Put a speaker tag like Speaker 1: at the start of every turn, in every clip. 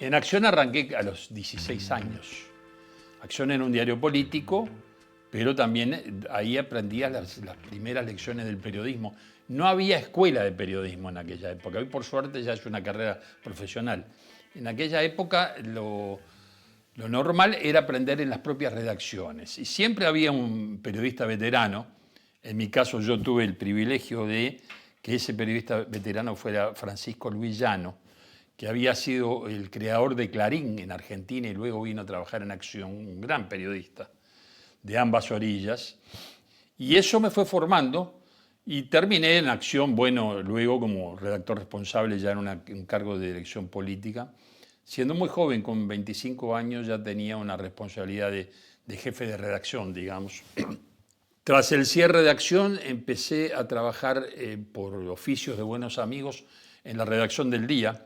Speaker 1: En Acción arranqué a los 16 años. Acción era un diario político, pero también ahí aprendía las primeras lecciones del periodismo. No había escuela de periodismo en aquella época. Hoy, por suerte, ya es una carrera profesional. En aquella época lo normal era aprender en las propias redacciones. Y siempre había un periodista veterano. En mi caso, yo tuve el privilegio de que ese periodista veterano fuera Francisco Luis Llano, que había sido el creador de Clarín en Argentina y luego vino a trabajar en Acción, un gran periodista de ambas orillas. Y eso me fue formando y terminé en Acción, bueno, luego como redactor responsable ya en un cargo de dirección política. Siendo muy joven, con 25 años, ya tenía una responsabilidad de jefe de redacción, digamos. Tras el cierre de Acción, empecé a trabajar por oficios de buenos amigos en la redacción del Día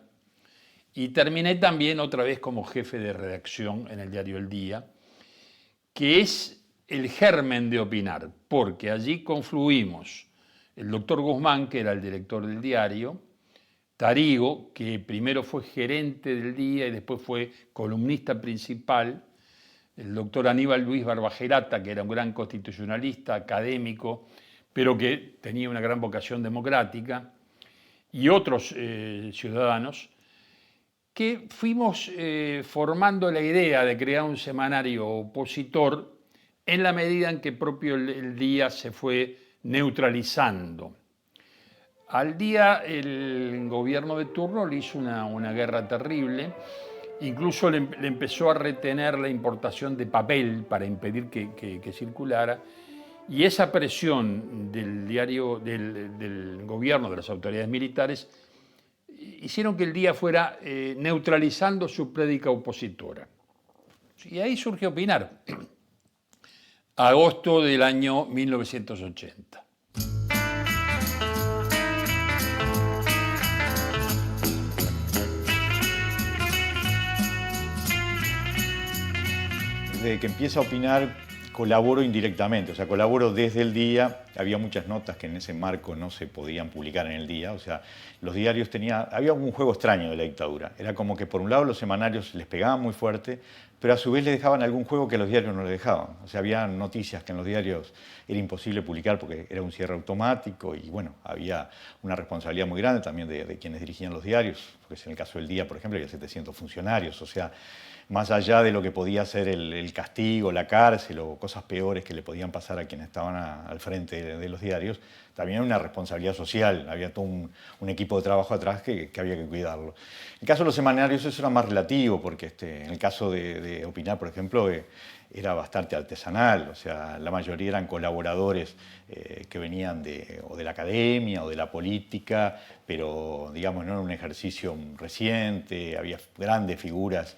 Speaker 1: y terminé también otra vez como jefe de redacción en el diario El Día, que es el germen de Opinar, porque allí confluimos el doctor Guzmán, que era el director del diario, Tarigo, que primero fue gerente del Día y después fue columnista principal, el doctor Aníbal Luis Barbajerata, que era un gran constitucionalista, académico, pero que tenía una gran vocación democrática, y otros ciudadanos, que fuimos formando la idea de crear un semanario opositor en la medida en que propio el Día se fue neutralizando. Al Día el gobierno de turno le hizo una guerra terrible, incluso le empezó a retener la importación de papel para impedir que circulara, y esa presión del diario, del gobierno, de las autoridades militares, hicieron que el Día fuera neutralizando su prédica opositora. Y ahí surgió Opinar, agosto del año 1980.
Speaker 2: Desde que empieza a Opinar, colaboro indirectamente, o sea, colaboro desde el Día. Había muchas notas que en ese marco no se podían publicar en el Día, o sea, los diarios había un juego extraño de la dictadura. Era como que por un lado los semanarios les pegaban muy fuerte, pero a su vez les dejaban algún juego que a los diarios no les dejaban. O sea, había noticias que en los diarios era imposible publicar porque era un cierre automático y bueno, había una responsabilidad muy grande también de quienes dirigían los diarios, porque en el caso del Día, por ejemplo, había 700 funcionarios, o sea, más allá de lo que podía ser el castigo, la cárcel o cosas peores que le podían pasar a quienes estaban al frente de los diarios, también una responsabilidad social, había todo un equipo de trabajo atrás que había que cuidarlo. En el caso de los semanarios eso era más relativo, porque en el caso de Opinar, por ejemplo, era bastante artesanal, o sea, la mayoría eran colaboradores que venían o de la academia o de la política, pero digamos no era un ejercicio reciente, había grandes figuras,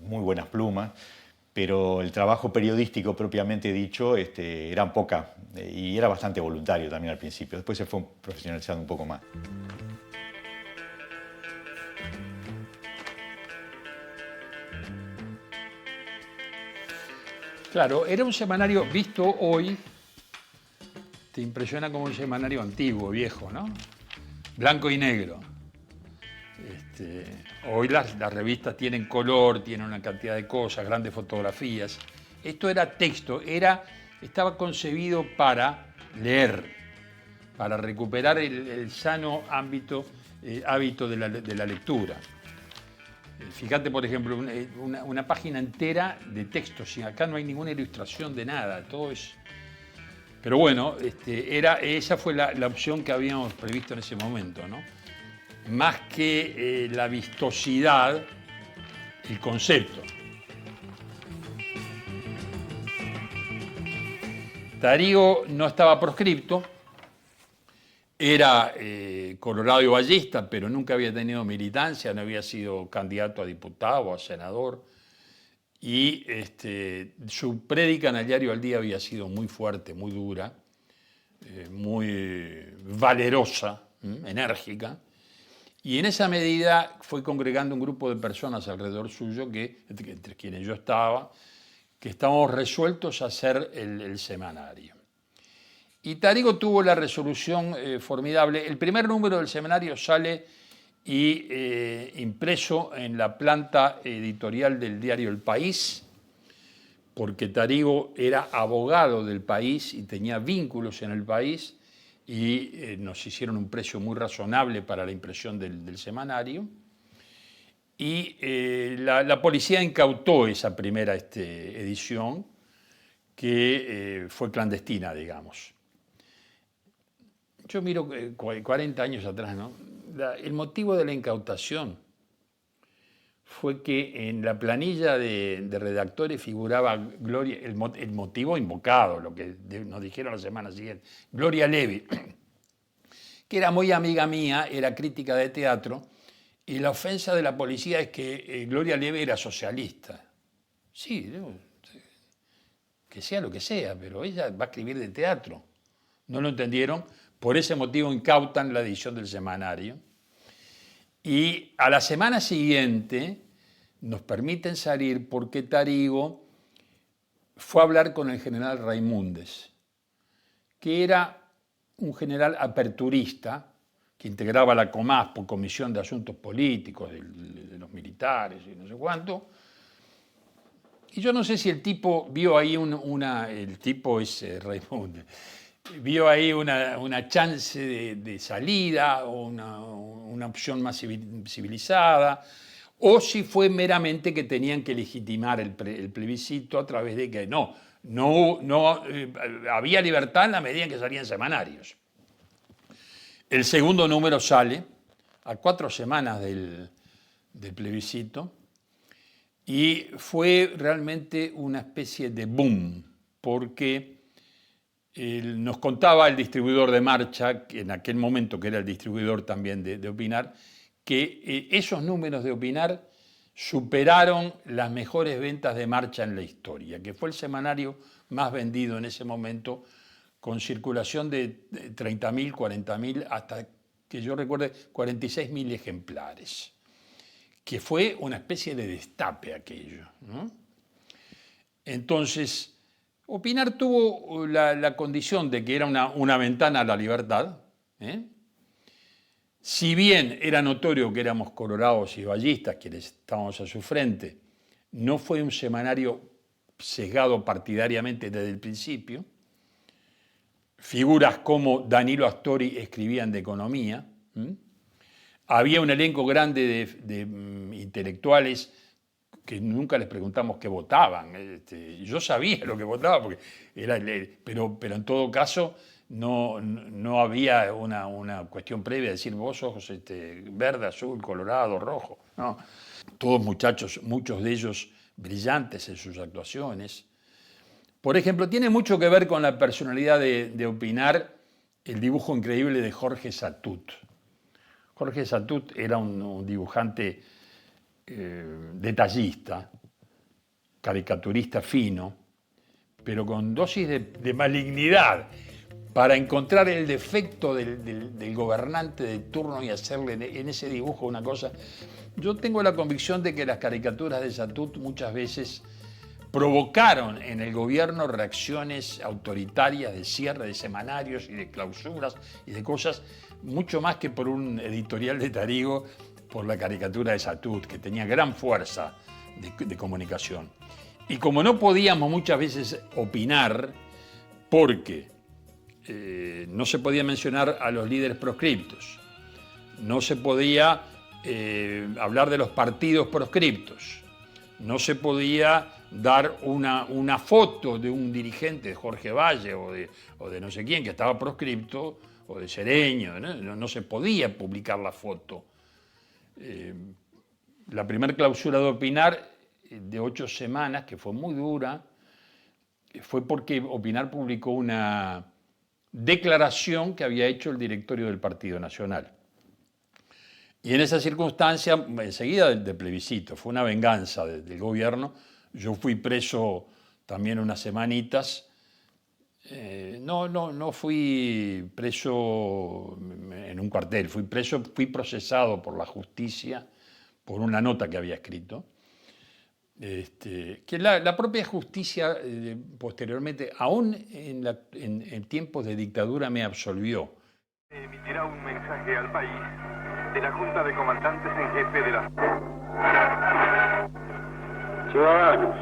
Speaker 2: muy buenas plumas, pero el trabajo periodístico propiamente dicho eran pocas y era bastante voluntario también al principio, después se fue profesionalizando un poco más.
Speaker 1: Claro, era un semanario visto hoy, te impresiona como un semanario antiguo, viejo, ¿no? Blanco y negro. Hoy las revistas tienen color, tienen una cantidad de cosas, grandes fotografías. Esto era texto, estaba concebido para leer, para recuperar el sano hábito de la lectura. Fíjate, por ejemplo, una página entera de texto, acá no hay ninguna ilustración de nada, todo es... Pero bueno, esa fue la opción que habíamos previsto en ese momento, ¿no? Más que la vistosidad, el concepto. Tarigo no estaba proscripto, era colorado y vallista, pero nunca había tenido militancia, no había sido candidato a diputado o a senador. Y su prédica en el diario El Día había sido muy fuerte, muy dura, muy valerosa, enérgica. Y en esa medida fue congregando un grupo de personas alrededor suyo, entre quienes yo estaba, que estábamos resueltos a hacer el semanario. Y Tarigo tuvo la resolución formidable. El primer número del semanario sale y impreso en la planta editorial del diario El País, porque Tarigo era abogado del País y tenía vínculos en El País, y nos hicieron un precio muy razonable para la impresión del semanario. Y la policía incautó esa primera edición, que fue clandestina, digamos. Yo miro 40 años atrás, ¿no? El motivo de la incautación fue que en la planilla de redactores figuraba Gloria, el motivo invocado, lo que nos dijeron la semana siguiente, Gloria Levy, que era muy amiga mía, era crítica de teatro, y la ofensa de la policía es que Gloria Levy era socialista. Sí, que sea lo que sea, pero ella va a escribir de teatro. No lo entendieron, por ese motivo incautan la edición del semanario. Y a la semana siguiente nos permiten salir porque Tarigo fue a hablar con el general Raimúndez, que era un general aperturista que integraba la COMASPO, Comisión de Asuntos Políticos de los militares y no sé cuánto. Y yo no sé si el tipo vio ahí el tipo es Raimúndez, vio ahí una chance de salida o una opción más civilizada, o si fue meramente que tenían que legitimar el plebiscito a través de que no había libertad en la medida en que salían semanarios. El segundo número sale a 4 semanas del plebiscito y fue realmente una especie de boom, porque nos contaba el distribuidor de Marcha, que en aquel momento que era el distribuidor también de Opinar, que esos números de Opinar superaron las mejores ventas de Marcha en la historia, que fue el semanario más vendido en ese momento, con circulación de 30.000, 40.000, hasta que yo recuerde 46.000 ejemplares, que fue una especie de destape aquello, ¿no? Entonces, Opinar tuvo la condición de que era una ventana a la libertad, ¿eh? Si bien era notorio que éramos colorados y ballistas quienes estábamos a su frente, no fue un semanario sesgado partidariamente desde el principio. Figuras como Danilo Astori escribían de economía. Había un elenco grande de intelectuales que nunca les preguntamos qué votaban. Yo sabía lo que votaba, porque pero en todo caso no había una cuestión previa de decir vos sos verde, azul, colorado, rojo. No. Todos muchachos, muchos de ellos brillantes en sus actuaciones. Por ejemplo, tiene mucho que ver con la personalidad de Opinar el dibujo increíble de Jorge Satut. Jorge Satut era un dibujante detallista, caricaturista fino, pero con dosis de malignidad para encontrar el defecto del gobernante de turno y hacerle en ese dibujo una cosa. Yo tengo la convicción de que las caricaturas de Satut muchas veces provocaron en el gobierno reacciones autoritarias de cierre de semanarios y de clausuras y de cosas, mucho más que por un editorial de Tarigo, por la caricatura de Satut, que tenía gran fuerza de comunicación. Y como no podíamos muchas veces opinar, porque no se podía mencionar a los líderes proscriptos, no se podía hablar de los partidos proscriptos, no se podía dar una foto de un dirigente, de Jorge Valle o de no sé quién, que estaba proscripto, o de Sereño, no se podía publicar la foto. La primera clausura de Opinar, de 8 semanas, que fue muy dura, fue porque Opinar publicó una declaración que había hecho el directorio del Partido Nacional. Y en esa circunstancia, enseguida del plebiscito, fue una venganza del gobierno. Yo fui preso también unas semanitas. No fui preso en un cuartel, fui procesado por la justicia por una nota que había escrito. Que la propia justicia posteriormente, aún en tiempos de dictadura, me absolvió.
Speaker 3: Emitirá un mensaje al país de la Junta de Comandantes en Jefe de la...
Speaker 4: Ciudadanos,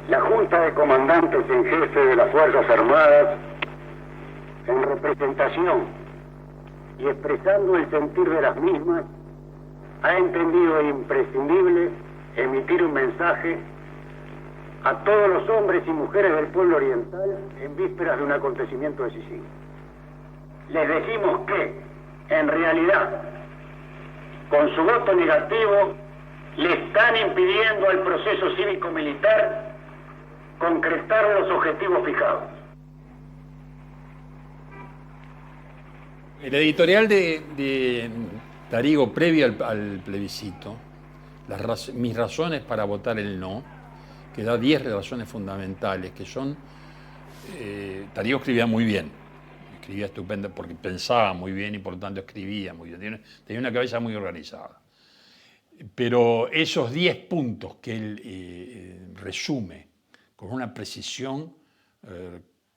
Speaker 4: la Junta de Comandantes en Jefe de las Fuerzas Armadas, en representación y expresando el sentir de las mismas, ha entendido imprescindible emitir un mensaje a todos los hombres y mujeres del pueblo oriental en vísperas de un acontecimiento decisivo. Les decimos que, en realidad, con su voto negativo, le están impidiendo al proceso cívico-militar concretar los objetivos fijados.
Speaker 1: El editorial de Tarigo previo al plebiscito, mis razones para votar el no, que da 10 razones fundamentales, que son... Tarigo escribía muy bien, escribía estupendo porque pensaba muy bien y por lo tanto escribía muy bien, tenía una cabeza muy organizada. Pero esos 10 puntos que él resume con una precisión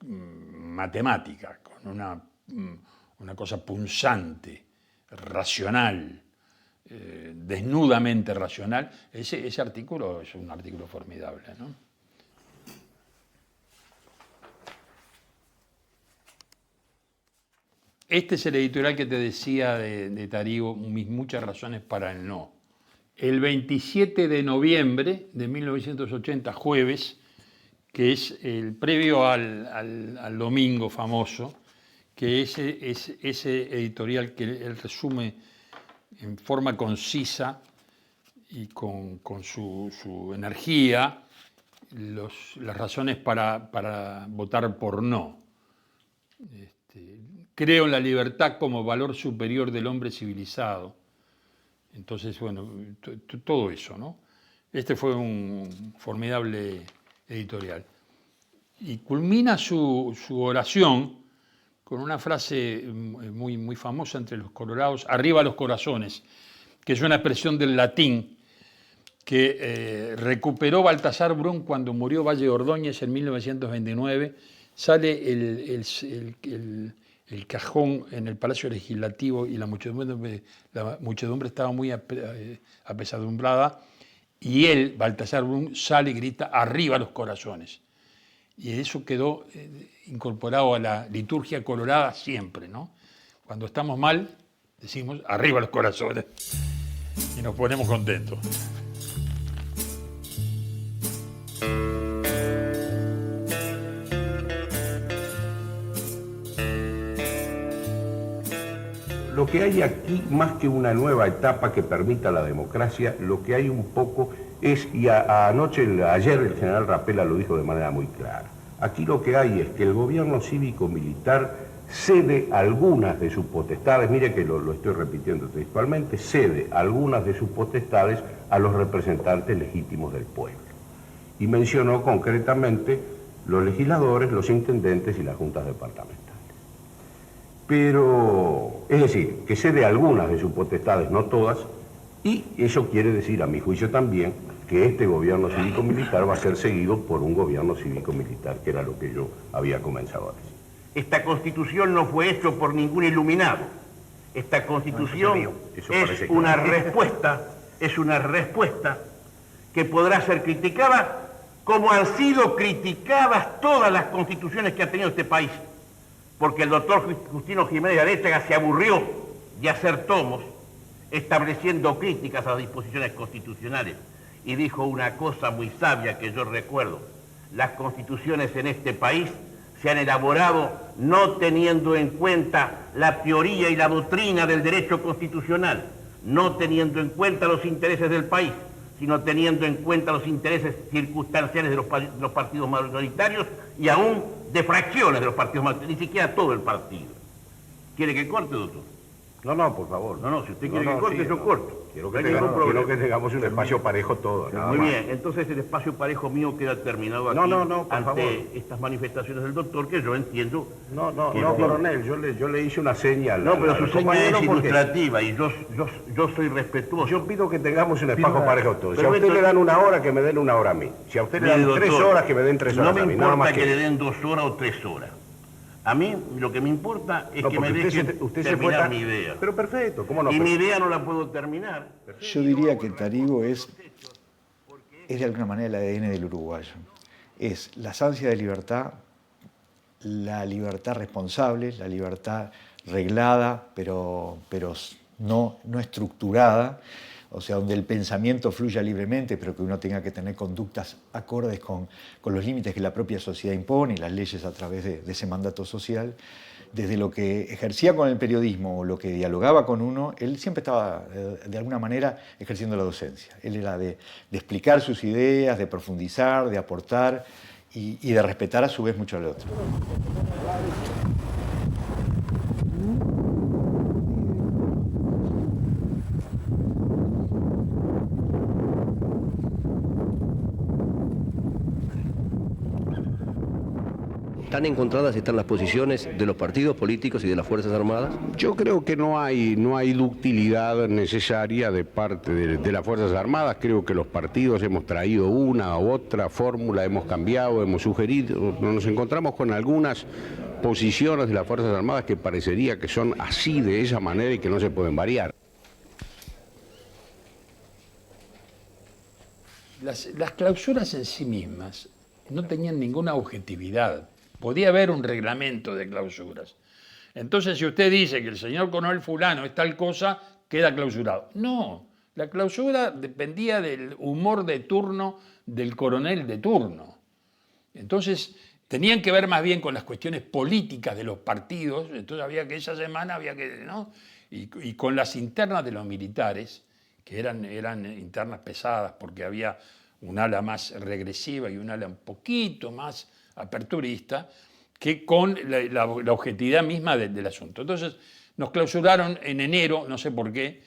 Speaker 1: matemática, con una cosa punzante, racional, desnudamente racional, ese artículo es un artículo formidable, ¿no? Este es el editorial que te decía de Tarigo, mis muchas razones para el no. El 27 de noviembre de 1980, jueves, que es el previo al domingo famoso, que es ese editorial que él resume en forma concisa y con su energía las razones para votar por no. Creo en la libertad como valor superior del hombre civilizado. Entonces, bueno, todo eso, ¿no? Este fue un formidable editorial. Y culmina su oración con una frase muy, muy famosa entre los colorados, arriba los corazones, que es una expresión del latín que recuperó Baltasar Brum cuando murió Valle Ordóñez en 1929. Sale el cajón en el Palacio Legislativo y la muchedumbre estaba muy apesadumbrada, y él, Baltasar Brum, sale y grita arriba los corazones. Y eso quedó incorporado a la liturgia colorada siempre, ¿no? Cuando estamos mal, decimos arriba los corazones y nos ponemos contentos.
Speaker 5: Lo que hay aquí, más que una nueva etapa que permita la democracia, lo que hay un poco es, y ayer el general Rapella lo dijo de manera muy clara, aquí lo que hay es que el gobierno cívico-militar cede algunas de sus potestades, mire que lo estoy repitiendo textualmente, cede algunas de sus potestades a los representantes legítimos del pueblo. Y mencionó concretamente los legisladores, los intendentes y las juntas departamentales. Pero, es decir, que cede algunas de sus potestades, no todas, y eso quiere decir, a mi juicio también, que este gobierno cívico-militar va a ser seguido por un gobierno cívico-militar, que era lo que yo había comenzado a decir.
Speaker 6: Esta Constitución no fue hecha por ningún iluminado. Esta Constitución es una respuesta que podrá ser criticada como han sido criticadas todas las constituciones que ha tenido este país. Porque el doctor Justino Jiménez de Aréchaga se aburrió de hacer tomos estableciendo críticas a las disposiciones constitucionales y dijo una cosa muy sabia que yo recuerdo: las constituciones en este país se han elaborado no teniendo en cuenta la teoría y la doctrina del derecho constitucional, no teniendo en cuenta los intereses del país, sino teniendo en cuenta los intereses circunstanciales de los partidos mayoritarios y aún de fracciones de los partidos mayoritarios, ni siquiera todo el partido. ¿Quiere que corte, doctor?
Speaker 5: No, por favor.
Speaker 6: No, si usted quiere que corte, yo corto.
Speaker 5: Quiero que tengamos un espacio parejo todo.
Speaker 6: Muy bien, entonces el espacio parejo mío queda terminado aquí ante estas manifestaciones del doctor, que yo entiendo...
Speaker 5: No, coronel, yo le hice una señal.
Speaker 6: No, pero su señal es ilustrativa y yo soy respetuoso.
Speaker 5: Yo pido que tengamos un espacio parejo todo. Si a usted le dan una hora, que me den una hora a mí. Si a usted le dan 3 horas, que me den 3 horas a mí.
Speaker 6: No me importa que le den 2 horas o 3 horas. A mí lo que me importa es
Speaker 5: No,
Speaker 6: que me
Speaker 5: porque
Speaker 6: dejen
Speaker 5: usted se
Speaker 6: terminar
Speaker 5: fue
Speaker 6: mi idea.
Speaker 5: Pero perfecto, ¿cómo no?
Speaker 6: Y mi idea no la puedo terminar.
Speaker 2: Yo diría que Tarigo es de alguna manera el ADN del uruguayo. Es la ansia de libertad, la libertad responsable, la libertad reglada, pero no estructurada, o sea, donde el pensamiento fluya libremente, pero que uno tenga que tener conductas acordes con los límites que la propia sociedad impone y las leyes a través de ese mandato social. Desde lo que ejercía con el periodismo o lo que dialogaba con uno, él siempre estaba, de alguna manera, ejerciendo la docencia. Él era de explicar sus ideas, de profundizar, de aportar y de respetar a su vez mucho al otro.
Speaker 7: ¿Tan encontradas están las posiciones de los partidos políticos y de las Fuerzas Armadas?
Speaker 5: Yo creo que no hay ductilidad necesaria de parte de las Fuerzas Armadas. Creo que los partidos hemos traído una u otra fórmula, hemos cambiado, hemos sugerido. Nos encontramos con algunas posiciones de las Fuerzas Armadas que parecería que son así, de esa manera, y que no se pueden variar.
Speaker 1: Las clausuras en sí mismas no tenían ninguna objetividad. Podía haber un reglamento de clausuras. Entonces, si usted dice que el señor coronel fulano es tal cosa, queda clausurado. No, la clausura dependía del humor de turno del coronel de turno. Entonces, tenían que ver más bien con las cuestiones políticas de los partidos. Entonces, había que esa semana, ¿no? Y con las internas de los militares, que eran internas pesadas, porque había un ala más regresiva y un ala un poquito más aperturista, que con la objetividad misma del asunto. Entonces, nos clausuraron en enero, no sé por qué,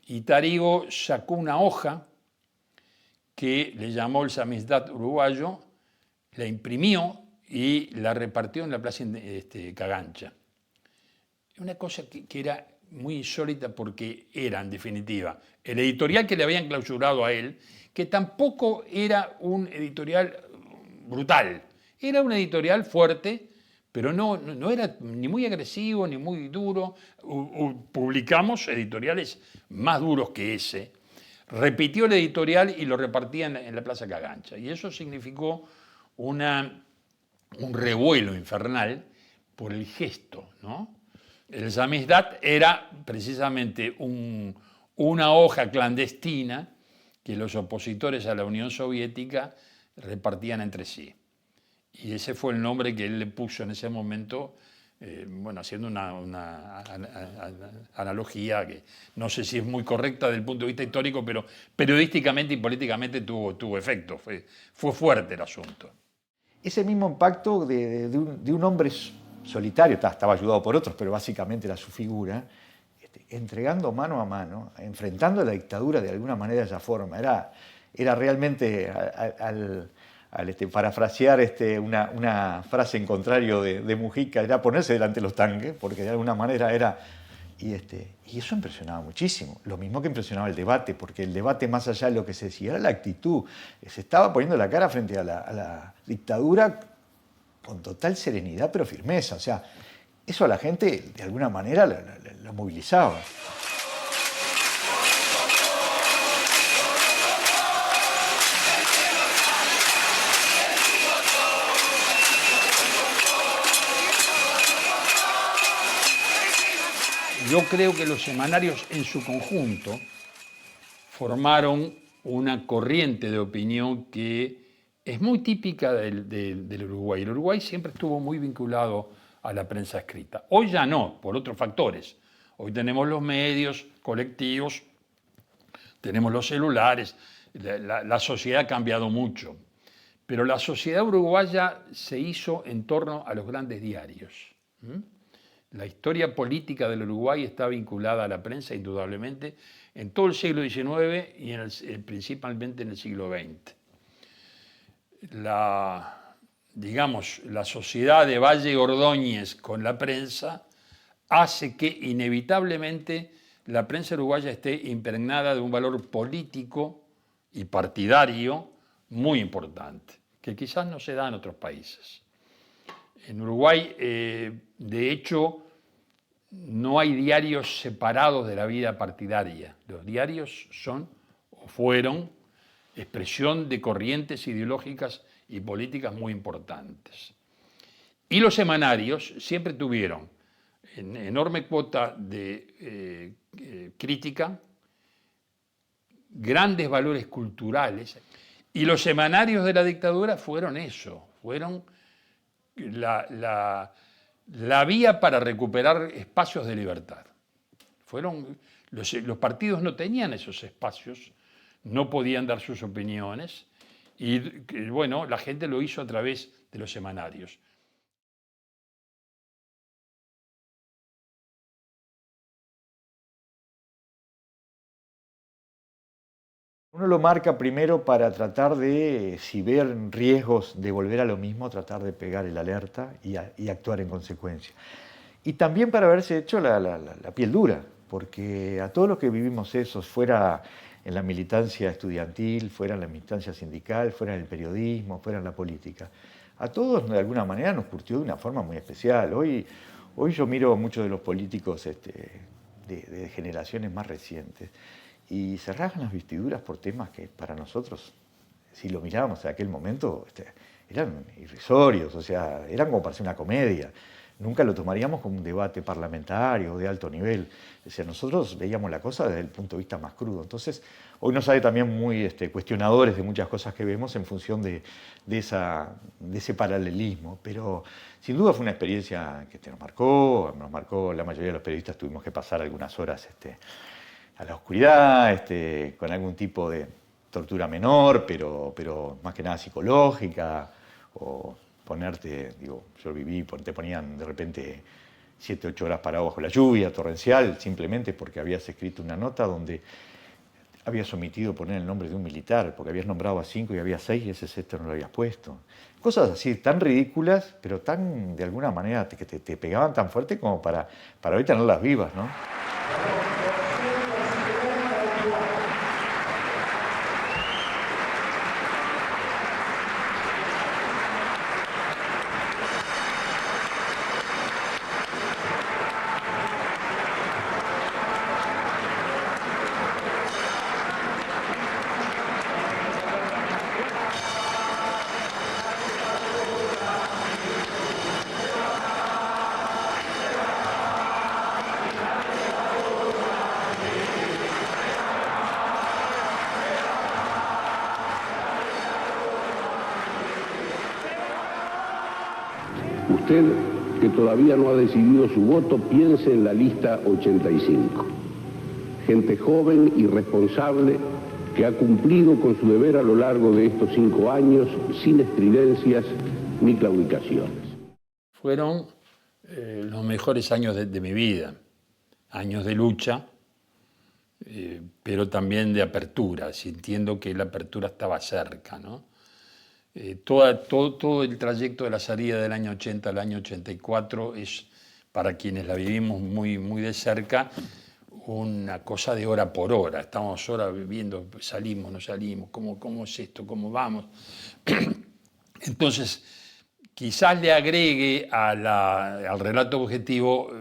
Speaker 1: y Tarigo sacó una hoja que le llamó el Samizdat uruguayo, la imprimió y la repartió en la plaza Cagancha. Una cosa que era muy insólita porque era, en definitiva, el editorial que le habían clausurado a él, que tampoco era un editorial brutal, era un editorial fuerte, pero no era ni muy agresivo ni muy duro. Publicamos editoriales más duros que ese. Repitió el editorial y lo repartía en la Plaza Cagancha. Y eso significó un revuelo infernal por el gesto, ¿no? El Samizdat era precisamente una hoja clandestina que los opositores a la Unión Soviética repartían entre sí. Y ese fue el nombre que él le puso en ese momento, haciendo una analogía que no sé si es muy correcta desde el punto de vista histórico, pero periodísticamente y políticamente tuvo efecto. Fue fuerte el asunto.
Speaker 2: Ese mismo impacto de un hombre solitario, estaba ayudado por otros, pero básicamente era su figura, entregando mano a mano, enfrentando la dictadura de alguna manera de esa forma. Era realmente, parafrasear una frase en contrario de Mujica, era ponerse delante de los tanques, porque de alguna manera era... Y eso impresionaba muchísimo. Lo mismo que impresionaba el debate, porque el debate, más allá de lo que se decía, era la actitud. Se estaba poniendo la cara frente a la dictadura con total serenidad, pero firmeza. O sea, eso a la gente, de alguna manera, la movilizaba.
Speaker 1: Yo creo que los semanarios en su conjunto formaron una corriente de opinión que es muy típica del Uruguay. El Uruguay siempre estuvo muy vinculado a la prensa escrita. Hoy ya no, por otros factores. Hoy tenemos los medios colectivos, tenemos los celulares, la sociedad ha cambiado mucho. Pero la sociedad uruguaya se hizo en torno a los grandes diarios. La historia política del Uruguay está vinculada a la prensa, indudablemente, en todo el siglo XIX y principalmente en el siglo XX. La sociedad de Valle Ordóñez con la prensa hace que inevitablemente la prensa uruguaya esté impregnada de un valor político y partidario muy importante, que quizás no se da en otros países. En Uruguay, de hecho, no hay diarios separados de la vida partidaria. Los diarios son o fueron expresión de corrientes ideológicas y políticas muy importantes. Y los semanarios siempre tuvieron enorme cuota de crítica, grandes valores culturales, y los semanarios de la dictadura fueron eso, fueron la vía para recuperar espacios de libertad. Los partidos no tenían esos espacios, no podían dar sus opiniones, y bueno, la gente lo hizo a través de los semanarios.
Speaker 2: Uno lo marca primero para tratar de, si ver riesgos de volver a lo mismo, tratar de pegar el alerta y actuar en consecuencia. Y también para haberse hecho la piel dura, porque a todos los que vivimos eso, fuera en la militancia estudiantil, fuera en la militancia sindical, fuera en el periodismo, fuera en la política, a todos de alguna manera nos curtió de una forma muy especial. Hoy yo miro a muchos de los políticos de generaciones más recientes, y se rasgan las vestiduras por temas que para nosotros, si lo mirábamos en aquel momento, eran irrisorios, o sea, eran como para hacer una comedia. Nunca lo tomaríamos como un debate parlamentario de alto nivel. O sea, nosotros veíamos la cosa desde el punto de vista más crudo. Entonces, hoy nos sale también muy cuestionadores de muchas cosas que vemos en función de ese paralelismo. Pero sin duda fue una experiencia que nos marcó, la mayoría de los periodistas tuvimos que pasar algunas horas a la oscuridad, con algún tipo de tortura menor, pero más que nada psicológica, o ponerte, digo, yo viví, te ponían de repente 7, 8 horas parado bajo la lluvia torrencial, simplemente porque habías escrito una nota donde habías omitido poner el nombre de un militar, porque habías nombrado a 5 y había 6 y ese 6 no lo habías puesto. Cosas así, tan ridículas, pero tan, de alguna manera, que te pegaban tan fuerte como para hoy tenerlas vivas, ¿no?
Speaker 8: Usted, que todavía no ha decidido su voto, piense en la lista 85. Gente joven y responsable que ha cumplido con su deber a lo largo de estos 5 años sin estridencias ni claudicaciones.
Speaker 1: Fueron los mejores años de mi vida, años de lucha, pero también de apertura, sintiendo que la apertura estaba cerca, ¿no? Todo el trayecto de la salida del año 80 al año 84 es, para quienes la vivimos muy, muy de cerca, una cosa de hora por hora. Estamos ahora viendo, salimos, no salimos, cómo es esto, cómo vamos. Entonces, quizás le agregue al relato objetivo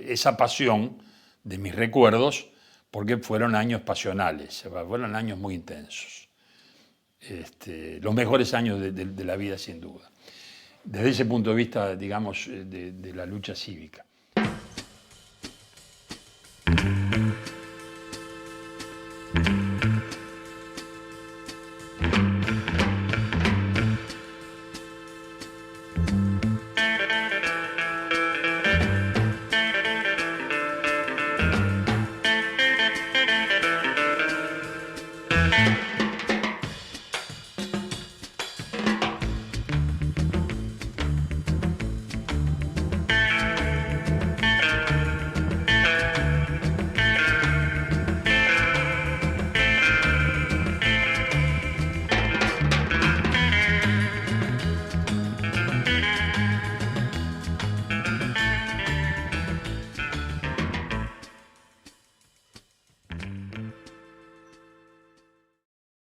Speaker 1: esa pasión de mis recuerdos, porque fueron años pasionales, fueron años muy intensos. Los mejores años de la vida, sin duda. Desde ese punto de vista, digamos, de la lucha cívica.